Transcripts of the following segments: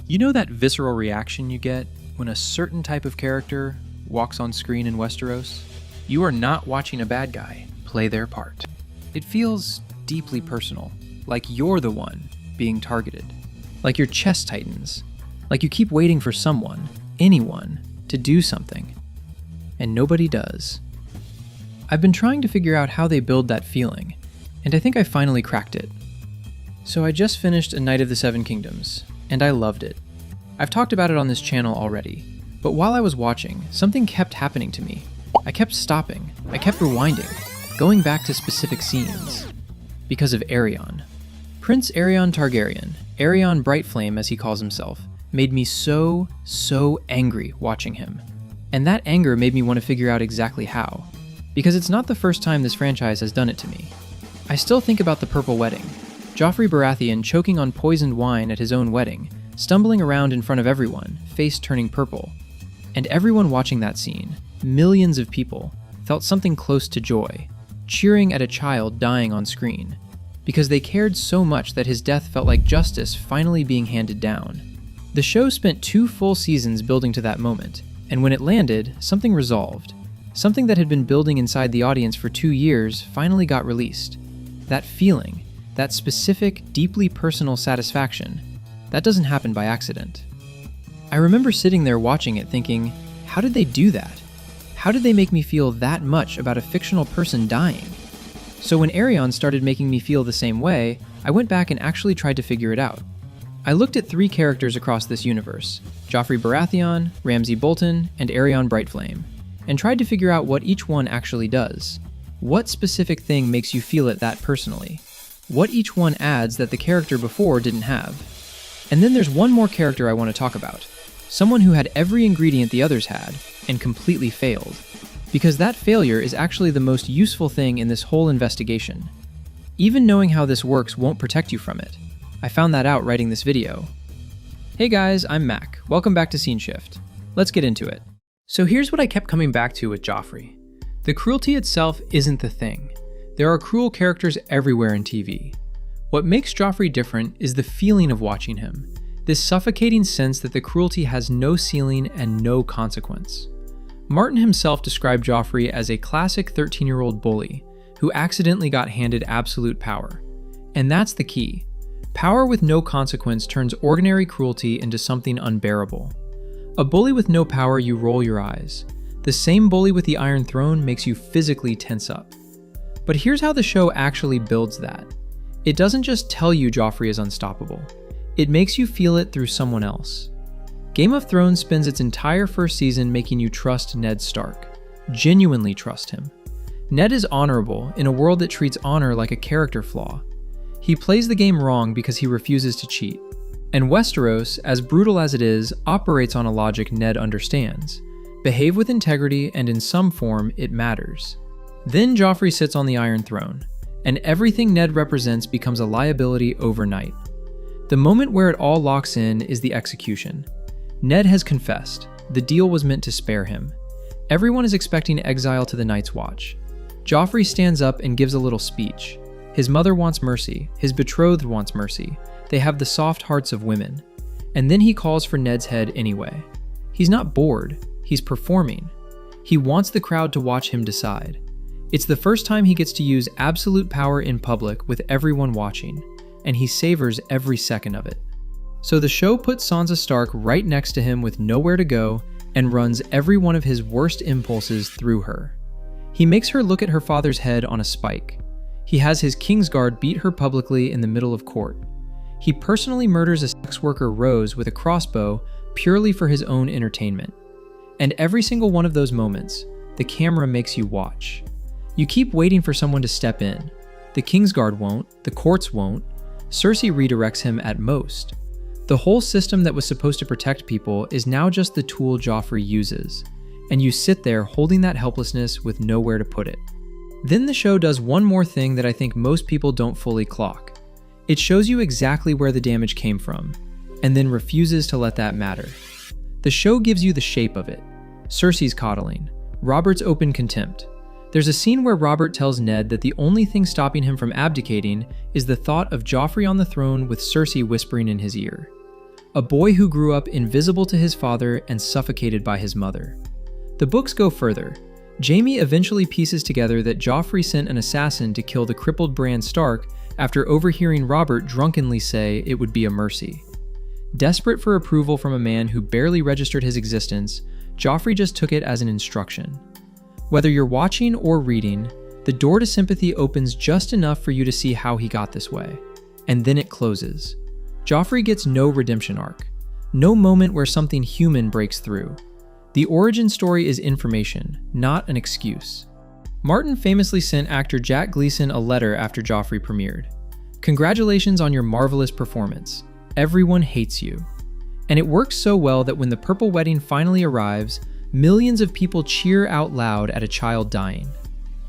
You know that visceral reaction you get when a certain type of character walks on screen in Westeros? You are not watching a bad guy play their part. It feels deeply personal, like you're the one being targeted. Like your chest tightens, like you keep waiting for someone, anyone, to do something, and nobody does. I've been trying to figure out how they build that feeling, and I think I finally cracked it. So I just finished A Knight of the Seven Kingdoms, and I loved it. I've talked about it on this channel already, but while I was watching, something kept happening to me. I kept stopping, I kept rewinding, going back to specific scenes. Because of Aerion. Prince Aerion Targaryen, Aerion Brightflame as he calls himself, made me so angry watching him. And that anger made me want to figure out exactly how. Because it's not the first time this franchise has done it to me. I still think about the Purple Wedding. Joffrey Baratheon choking on poisoned wine at his own wedding, stumbling around in front of everyone, face turning purple. And everyone watching that scene, millions of people, felt something close to joy, cheering at a child dying on screen, because they cared so much that his death felt like justice finally being handed down. The show spent 2 full seasons building to that moment, and when it landed, something resolved. Something that had been building inside the audience for 2 years finally got released. That feeling, that specific, deeply personal satisfaction, that doesn't happen by accident. I remember sitting there watching it thinking, how did they do that? How did they make me feel that much about a fictional person dying? So when Aerion started making me feel the same way, I went back and actually tried to figure it out. I looked at 3 characters across this universe, Joffrey Baratheon, Ramsay Bolton, and Aerion Brightflame, and tried to figure out what each one actually does. What specific thing makes you feel it that personally? What each one adds that the character before didn't have? And then there's one more character I want to talk about. Someone who had every ingredient the others had, and completely failed. Because that failure is actually the most useful thing in this whole investigation. Even knowing how this works won't protect you from it. I found that out writing this video. Hey guys, I'm Mac. Welcome back to Scene Shift. Let's get into it. So here's what I kept coming back to with Joffrey. The cruelty itself isn't the thing. There are cruel characters everywhere in TV. What makes Joffrey different is the feeling of watching him, this suffocating sense that the cruelty has no ceiling and no consequence. Martin himself described Joffrey as a classic 13-year-old bully who accidentally got handed absolute power. And that's the key. Power with no consequence turns ordinary cruelty into something unbearable. A bully with no power, you roll your eyes. The same bully with the Iron Throne makes you physically tense up. But here's how the show actually builds that. It doesn't just tell you Joffrey is unstoppable. It makes you feel it through someone else. Game of Thrones spends its entire first season making you trust Ned Stark. Genuinely trust him. Ned is honorable in a world that treats honor like a character flaw. He plays the game wrong because he refuses to cheat. And Westeros, as brutal as it is, operates on a logic Ned understands. Behave with integrity, and in some form, it matters. Then Joffrey sits on the Iron Throne, and everything Ned represents becomes a liability overnight. The moment where it all locks in is the execution. Ned has confessed. The deal was meant to spare him. Everyone is expecting exile to the Night's Watch. Joffrey stands up and gives a little speech. His mother wants mercy. His betrothed wants mercy. They have the soft hearts of women. And then he calls for Ned's head anyway. He's not bored. He's performing. He wants the crowd to watch him decide. It's the first time he gets to use absolute power in public with everyone watching, and he savors every second of it. So the show puts Sansa Stark right next to him with nowhere to go and runs every one of his worst impulses through her. He makes her look at her father's head on a spike. He has his Kingsguard beat her publicly in the middle of court. He personally murders a sex worker Rose with a crossbow purely for his own entertainment. And every single one of those moments, the camera makes you watch. You keep waiting for someone to step in. The Kingsguard won't, the courts won't. Cersei redirects him at most. The whole system that was supposed to protect people is now just the tool Joffrey uses, and you sit there holding that helplessness with nowhere to put it. Then the show does one more thing that I think most people don't fully clock. It shows you exactly where the damage came from, and then refuses to let that matter. The show gives you the shape of it. Cersei's coddling, Robert's open contempt. There's a scene where Robert tells Ned that the only thing stopping him from abdicating is the thought of Joffrey on the throne with Cersei whispering in his ear. a boy who grew up invisible to his father and suffocated by his mother. The books go further. Jaime eventually pieces together that Joffrey sent an assassin to kill the crippled Bran Stark after overhearing Robert drunkenly say it would be a mercy. Desperate for approval from a man who barely registered his existence, Joffrey just took it as an instruction. Whether you're watching or reading, the door to sympathy opens just enough for you to see how he got this way. And then it closes. Joffrey gets no redemption arc. No moment where something human breaks through. The origin story is information, not an excuse. Martin famously sent actor Jack Gleeson a letter after Joffrey premiered. "Congratulations on your marvelous performance. Everyone hates you." And it works so well that when the Purple Wedding finally arrives, millions of people cheer out loud at a child dying.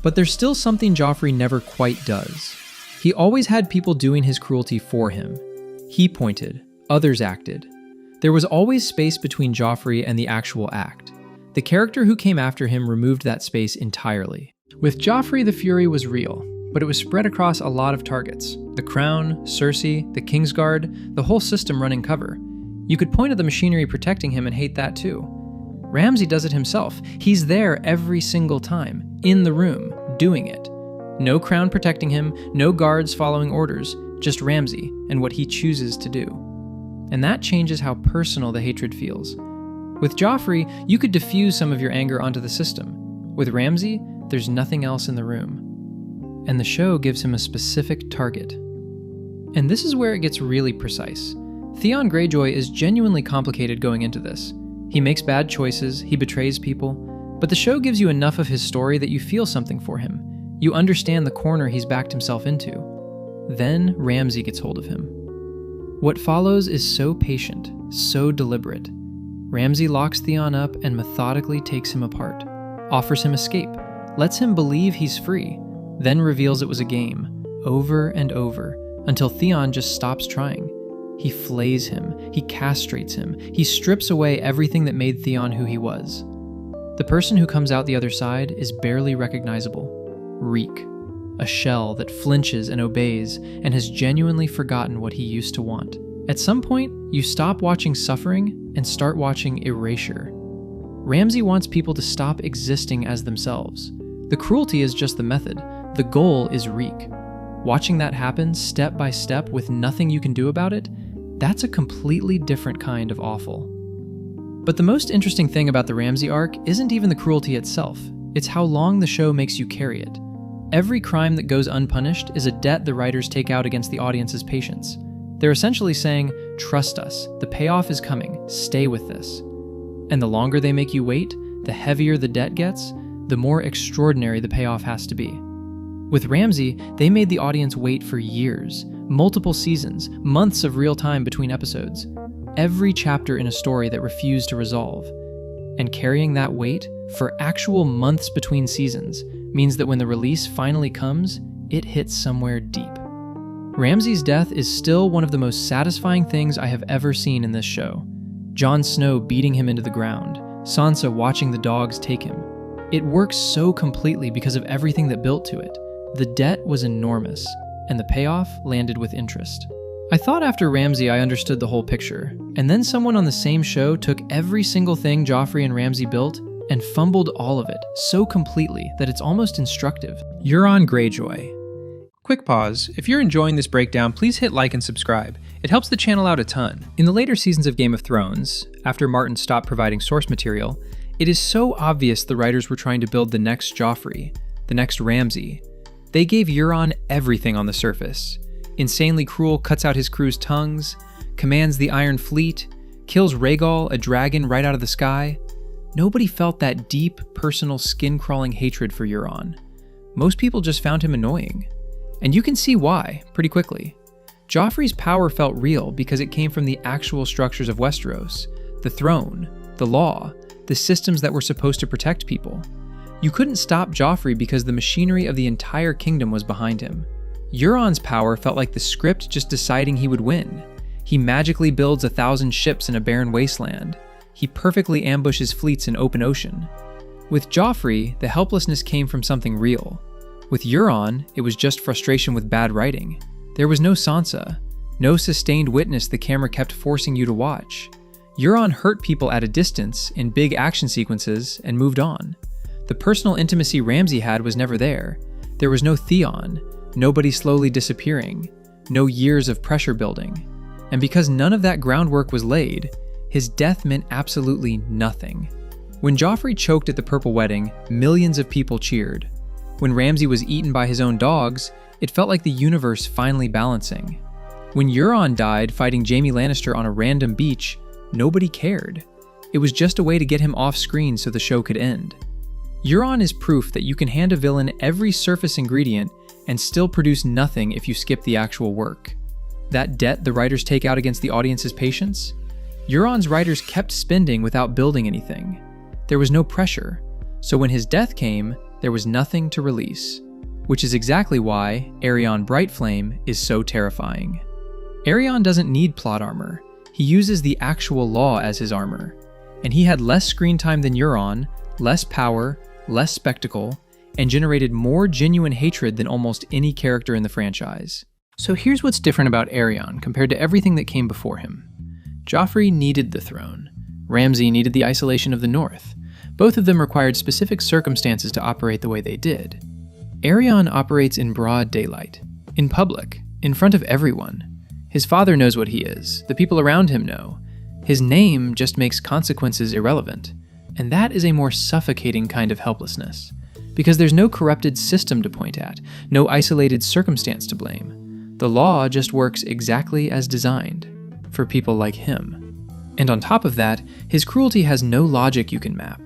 But there's still something Joffrey never quite does. He always had people doing his cruelty for him. He pointed, others acted. There was always space between Joffrey and the actual act. The character who came after him removed that space entirely. With Joffrey, the fury was real, but it was spread across a lot of targets. The Crown, Cersei, the Kingsguard, the whole system running cover. You could point at the machinery protecting him and hate that too. Ramsay does it himself. He's there every single time, in the room, doing it. No Crown protecting him, no guards following orders, just Ramsay and what he chooses to do. And that changes how personal the hatred feels. With Joffrey, you could diffuse some of your anger onto the system. With Ramsay, there's nothing else in the room. And the show gives him a specific target. And this is where it gets really precise. Theon Greyjoy is genuinely complicated going into this. He makes bad choices, he betrays people, but the show gives you enough of his story that you feel something for him. You understand the corner he's backed himself into. Then Ramsay gets hold of him. What follows is so patient, so deliberate. Ramsay locks Theon up and methodically takes him apart, offers him escape, lets him believe he's free, then reveals it was a game, over and over, until Theon just stops trying. He flays him, he castrates him, he strips away everything that made Theon who he was. The person who comes out the other side is barely recognizable. Reek. A shell that flinches and obeys and has genuinely forgotten what he used to want. At some point, you stop watching suffering and start watching erasure. Ramsay wants people to stop existing as themselves. The cruelty is just the method. The goal is Reek. Watching that happen step by step with nothing you can do about it, that's a completely different kind of awful. But the most interesting thing about the Ramsay arc isn't even the cruelty itself. It's how long the show makes you carry it. Every crime that goes unpunished is a debt the writers take out against the audience's patience. They're essentially saying, trust us, the payoff is coming, stay with this. And the longer they make you wait, the heavier the debt gets, the more extraordinary the payoff has to be. With Ramsay, they made the audience wait for years, multiple seasons, months of real time between episodes. Every chapter in a story that refused to resolve. And carrying that weight for actual months between seasons means that when the release finally comes, it hits somewhere deep. Ramsay's death is still one of the most satisfying things I have ever seen in this show. Jon Snow beating him into the ground, Sansa watching the dogs take him. It works so completely because of everything that built to it. The debt was enormous, and the payoff landed with interest. I thought after Ramsay I understood the whole picture, and then someone on the same show took every single thing Joffrey and Ramsay built and fumbled all of it so completely that it's almost instructive. Euron Greyjoy. Quick pause. If you're enjoying this breakdown, please hit like and subscribe. It helps the channel out a ton. In the later seasons of Game of Thrones, after Martin stopped providing source material, it is so obvious the writers were trying to build the next Joffrey, the next Ramsay. They gave Euron everything on the surface. Insanely cruel cuts out his crew's tongues, commands the Iron Fleet, kills Rhaegal, a dragon, right out of the sky. Nobody felt that deep, personal, skin-crawling hatred for Euron. Most people just found him annoying. And you can see why, pretty quickly. Joffrey's power felt real because it came from the actual structures of Westeros, the throne, the law, the systems that were supposed to protect people. You couldn't stop Joffrey because the machinery of the entire kingdom was behind him. Euron's power felt like the script just deciding he would win. He magically builds 1,000 ships in a barren wasteland. He perfectly ambushes fleets in open ocean. With Joffrey, the helplessness came from something real. With Euron, it was just frustration with bad writing. There was no Sansa. No sustained witness the camera kept forcing you to watch. Euron hurt people at a distance in big action sequences and moved on. The personal intimacy Ramsay had was never there. There was no Theon, nobody slowly disappearing, no years of pressure building. And because none of that groundwork was laid, his death meant absolutely nothing. When Joffrey choked at the Purple Wedding, millions of people cheered. When Ramsay was eaten by his own dogs, it felt like the universe finally balancing. When Euron died fighting Jaime Lannister on a random beach, nobody cared. It was just a way to get him off screen so the show could end. Euron is proof that you can hand a villain every surface ingredient and still produce nothing if you skip the actual work. That debt the writers take out against the audience's patience? Euron's writers kept spending without building anything. There was no pressure, so when his death came, there was nothing to release. Which is exactly why Aerion Brightflame is so terrifying. Aerion doesn't need plot armor. He uses the actual law as his armor. And he had less screen time than Euron, less power, less spectacle, and generated more genuine hatred than almost any character in the franchise. So here's what's different about Aerion compared to everything that came before him. Joffrey needed the throne. Ramsay needed the isolation of the North. Both of them required specific circumstances to operate the way they did. Aerion operates in broad daylight, in public, in front of everyone. His father knows what he is, the people around him know. His name just makes consequences irrelevant, and that is a more suffocating kind of helplessness, because there's no corrupted system to point at, no isolated circumstance to blame. The law just works exactly as designed, for people like him. And on top of that, his cruelty has no logic you can map.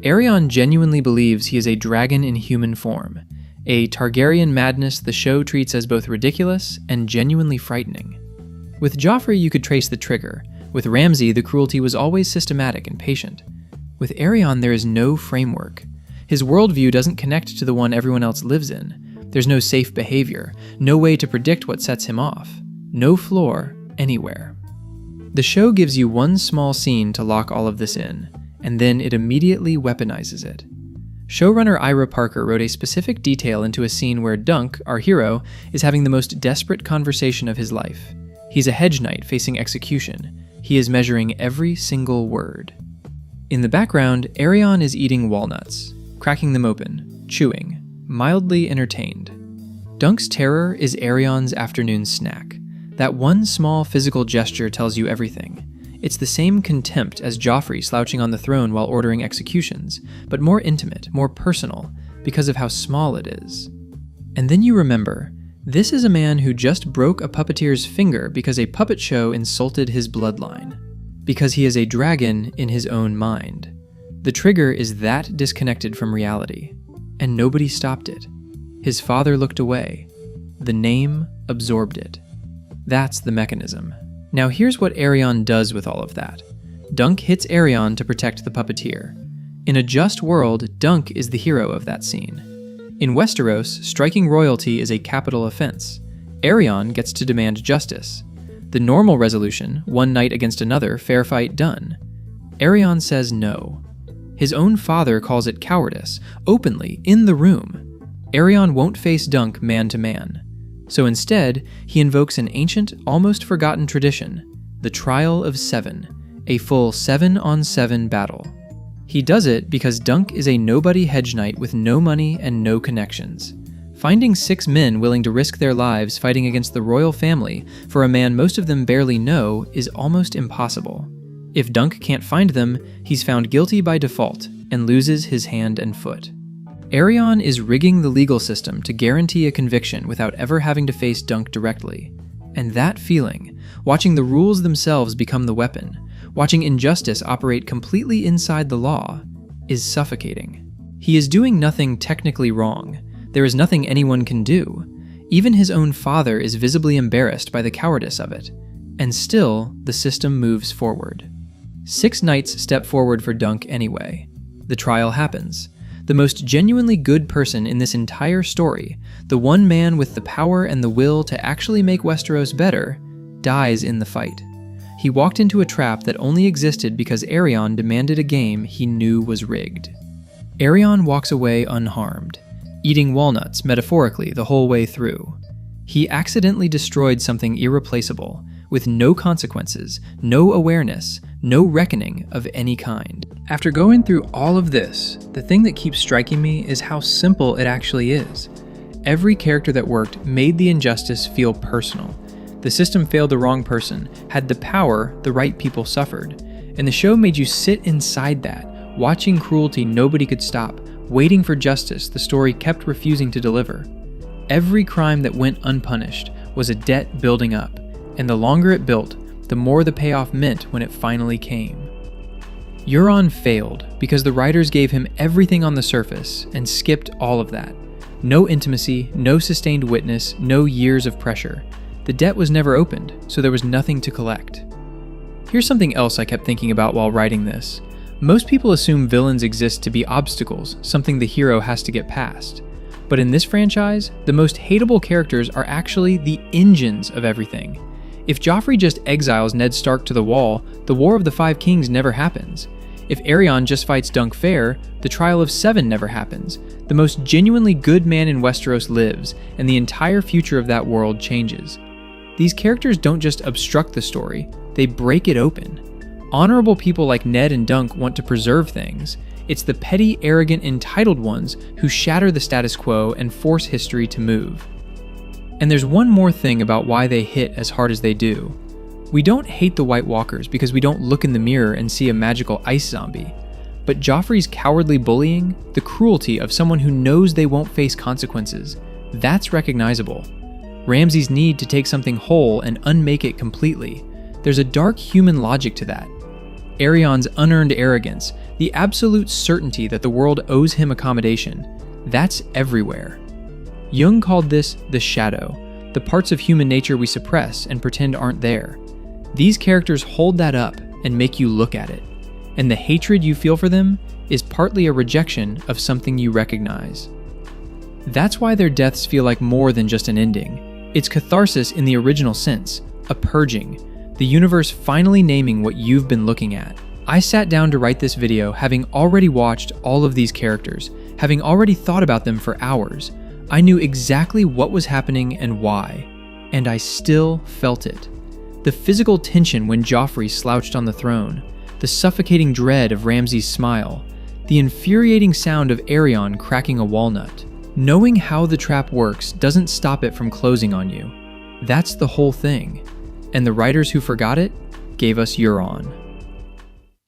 Aerion genuinely believes he is a dragon in human form, a Targaryen madness the show treats as both ridiculous and genuinely frightening. With Joffrey, you could trace the trigger. With Ramsay, the cruelty was always systematic and patient. With Aerion, there is no framework. His worldview doesn't connect to the one everyone else lives in. There's no safe behavior, no way to predict what sets him off, no floor anywhere. The show gives you one small scene to lock all of this in, and then it immediately weaponizes it. Showrunner Ira Parker wrote a specific detail into a scene where Dunk, our hero, is having the most desperate conversation of his life. He's a hedge knight facing execution. He is measuring every single word. In the background, Aerion is eating walnuts, cracking them open, chewing, mildly entertained. Dunk's terror is Aerion's afternoon snack. That one small physical gesture tells you everything. It's the same contempt as Joffrey slouching on the throne while ordering executions, but more intimate, more personal, because of how small it is. And then you remember, this is a man who just broke a puppeteer's finger because a puppet show insulted his bloodline. Because he is a dragon in his own mind. The trigger is that disconnected from reality, and nobody stopped it. His father looked away. The name absorbed it. That's the mechanism. Now here's what Aerion does with all of that. Dunk hits Aerion to protect the puppeteer. In a just world, Dunk is the hero of that scene. In Westeros, striking royalty is a capital offense. Aerion gets to demand justice. The normal resolution, one knight against another, fair fight done. Aerion says no. His own father calls it cowardice, openly, in the room. Aerion won't face Dunk man to man. So instead, he invokes an ancient, almost forgotten tradition, the Trial of Seven, a full 7-on-7 battle. He does it because Dunk is a nobody hedge knight with no money and no connections. Finding 6 men willing to risk their lives fighting against the royal family for a man most of them barely know is almost impossible. If Dunk can't find them, he's found guilty by default and loses his hand and foot. Aerion is rigging the legal system to guarantee a conviction without ever having to face Dunk directly. And that feeling, watching the rules themselves become the weapon, watching injustice operate completely inside the law, is suffocating. He is doing nothing technically wrong. There is nothing anyone can do. Even his own father is visibly embarrassed by the cowardice of it. And still, the system moves forward. 6 knights step forward for Dunk anyway. The trial happens. The most genuinely good person in this entire story, the one man with the power and the will to actually make Westeros better, dies in the fight. He walked into a trap that only existed because Aerion demanded a game he knew was rigged. Aerion walks away unharmed, eating walnuts metaphorically the whole way through. He accidentally destroyed something irreplaceable, with no consequences, no awareness, no reckoning of any kind. After going through all of this, the thing that keeps striking me is how simple it actually is. Every character that worked made the injustice feel personal. The system failed the wrong person, had the power, the right people suffered. And the show made you sit inside that, watching cruelty nobody could stop, waiting for justice the story kept refusing to deliver. Every crime that went unpunished was a debt building up, and the longer it built, the more the payoff meant when it finally came. Euron failed because the writers gave him everything on the surface and skipped all of that. No intimacy, no sustained witness, no years of pressure. The debt was never opened, so there was nothing to collect. Here's something else I kept thinking about while writing this. Most people assume villains exist to be obstacles, something the hero has to get past. But in this franchise, the most hateable characters are actually the engines of everything. If Joffrey just exiles Ned Stark to the wall, the War of the Five Kings never happens. If Aerion just fights Dunk Fair, the Trial of Seven never happens. The most genuinely good man in Westeros lives, and the entire future of that world changes. These characters don't just obstruct the story, they break it open. Honorable people like Ned and Dunk want to preserve things. It's the petty, arrogant, entitled ones who shatter the status quo and force history to move. And there's one more thing about why they hit as hard as they do. We don't hate the White Walkers because we don't look in the mirror and see a magical ice zombie. But Joffrey's cowardly bullying, the cruelty of someone who knows they won't face consequences, that's recognizable. Ramsay's need to take something whole and unmake it completely. There's a dark human logic to that. Aerion's unearned arrogance, the absolute certainty that the world owes him accommodation, that's everywhere. Jung called this the shadow, the parts of human nature we suppress and pretend aren't there. These characters hold that up and make you look at it, and the hatred you feel for them is partly a rejection of something you recognize. That's why their deaths feel like more than just an ending. It's catharsis in the original sense, a purging, the universe finally naming what you've been looking at. I sat down to write this video having already watched all of these characters, having already thought about them for hours. I knew exactly what was happening and why, and I still felt it. The physical tension when Joffrey slouched on the throne, the suffocating dread of Ramsay's smile, the infuriating sound of Aerion cracking a walnut. Knowing how the trap works doesn't stop it from closing on you. That's the whole thing. And the writers who forgot it gave us Euron.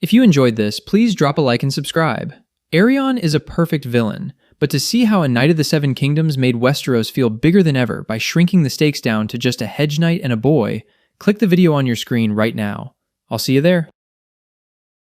If you enjoyed this, please drop a like and subscribe. Aerion is a perfect villain, but to see how a Knight of the Seven Kingdoms made Westeros feel bigger than ever by shrinking the stakes down to just a hedge knight and a boy, click the video on your screen right now. I'll see you there.